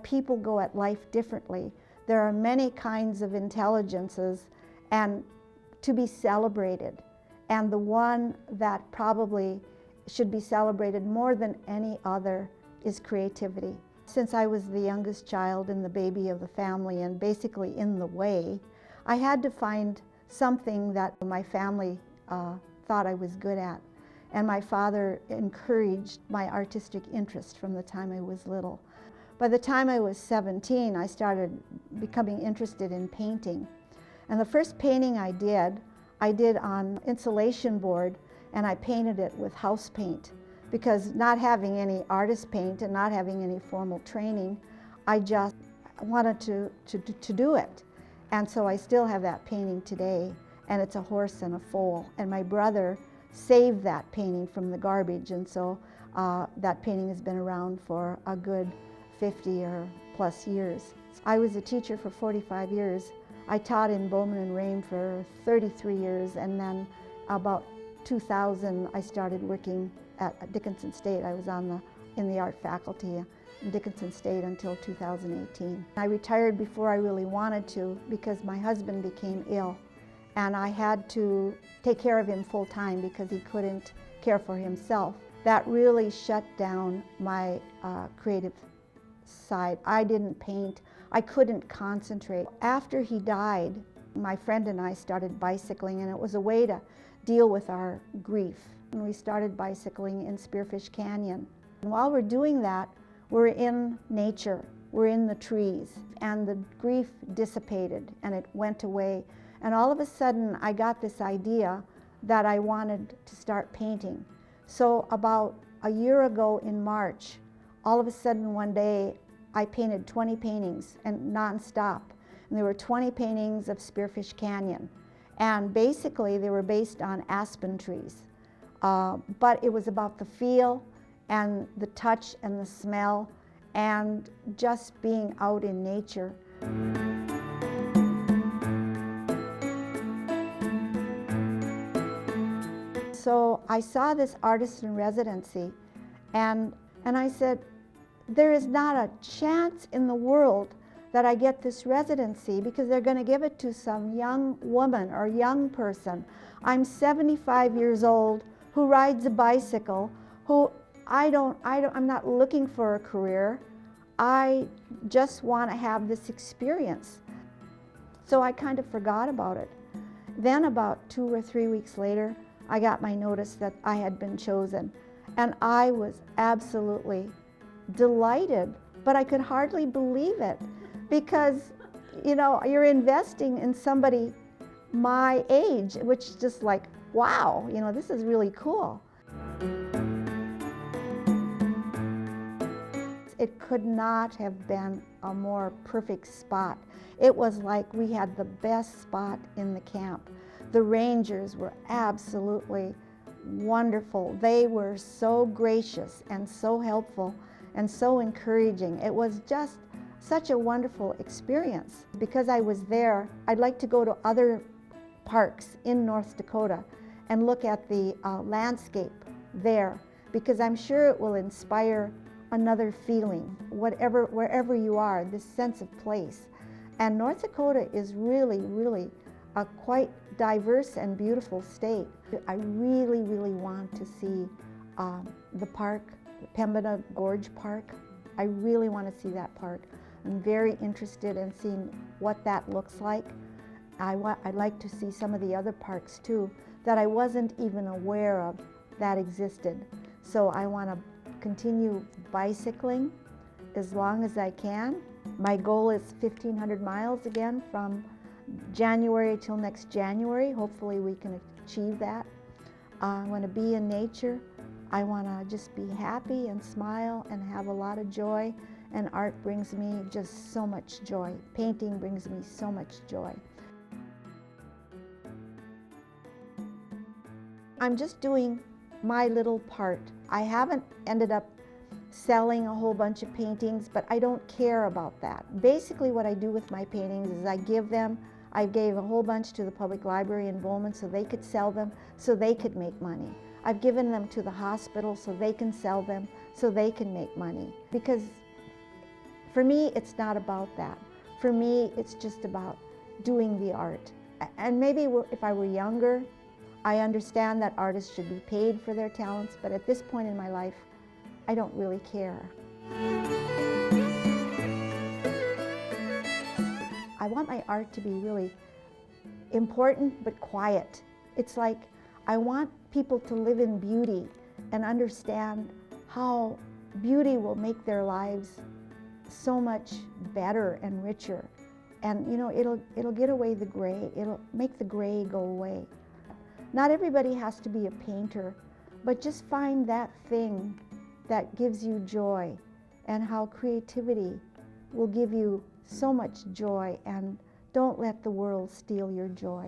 people go at life differently. There are many kinds of intelligences and to be celebrated. And the one that probably should be celebrated more than any other is creativity. Since I was the youngest child and the baby of the family and basically in the way, I had to find something that my family thought I was good at. And my father encouraged my artistic interest from the time I was little. By the time I was 17, I started becoming interested in painting. And the first painting I did on insulation board, and I painted it with house paint. Because not having any artist paint and not having any formal training, I just wanted to do it. And so I still have that painting today, and it's a horse and a foal. And my brother saved that painting from the garbage, and so that painting has been around for a good 50 or plus years. I was a teacher for 45 years. I taught in Bowman and Rame for 33 years, and then about 2000 I started working at Dickinson State. I was in the art faculty in Dickinson State until 2018. I retired before I really wanted to because my husband became ill, and I had to take care of him full time because he couldn't care for himself. That really shut down my creative side. I didn't paint. I couldn't concentrate. After he died, my friend and I started bicycling, and it was a way to deal with our grief. And we started bicycling in Spearfish Canyon. And while we're doing that, we're in nature, we're in the trees, and the grief dissipated and it went away. And all of a sudden, I got this idea that I wanted to start painting. So about a year ago in March, all of a sudden one day, I painted 20 paintings and nonstop. And there were 20 paintings of Spearfish Canyon. And basically, they were based on aspen trees. But it was about the feel and the touch and the smell and just being out in nature. So I saw this artist in residency, and I said, there is not a chance in the world that I get this residency because they're going to give it to some young woman or young person. I'm 75 years old who rides a bicycle, who I'm not looking for a career. I just want to have this experience. So I kind of forgot about it. Then about 2 or 3 weeks later, I got my notice that I had been chosen. And I was absolutely delighted, but I could hardly believe it because, you know, you're investing in somebody my age, which is just like, wow, you know, this is really cool. It could not have been a more perfect spot. It was like we had the best spot in the camp. The rangers were absolutely wonderful. They were so gracious and so helpful and so encouraging. It was just such a wonderful experience. Because I was there, I'd like to go to other parks in North Dakota and look at the landscape there, because I'm sure it will inspire another feeling, wherever you are, this sense of place. And North Dakota is really, really a quite diverse and beautiful state. I really, really want to see the park, the Pembina Gorge Park. I really want to see that park. I'm very interested in seeing what that looks like. I'd like to see some of the other parks too that I wasn't even aware of that existed. So I want to continue bicycling as long as I can. My goal is 1,500 miles again from January till next January. Hopefully we can achieve that. I want to be in nature. I want to just be happy and smile and have a lot of joy. And art brings me just so much joy. Painting brings me so much joy. I'm just doing my little part. I haven't ended up selling a whole bunch of paintings, but I don't care about that. Basically what I do with my paintings is I gave a whole bunch to the public library in Bowman so they could sell them, so they could make money. I've given them to the hospital so they can sell them, so they can make money. Because For me, it's not about that. For me, it's just about doing the art. And maybe if I were younger, I understand that artists should be paid for their talents, but at this point in my life, I don't really care. I want my art to be really important but quiet. It's like I want people to live in beauty and understand how beauty will make their lives so much better and richer. And you know, it'll get away the gray. It'll make the gray go away. Not everybody has to be a painter, but just find that thing that gives you joy, and how creativity will give you so much joy, and don't let the world steal your joy.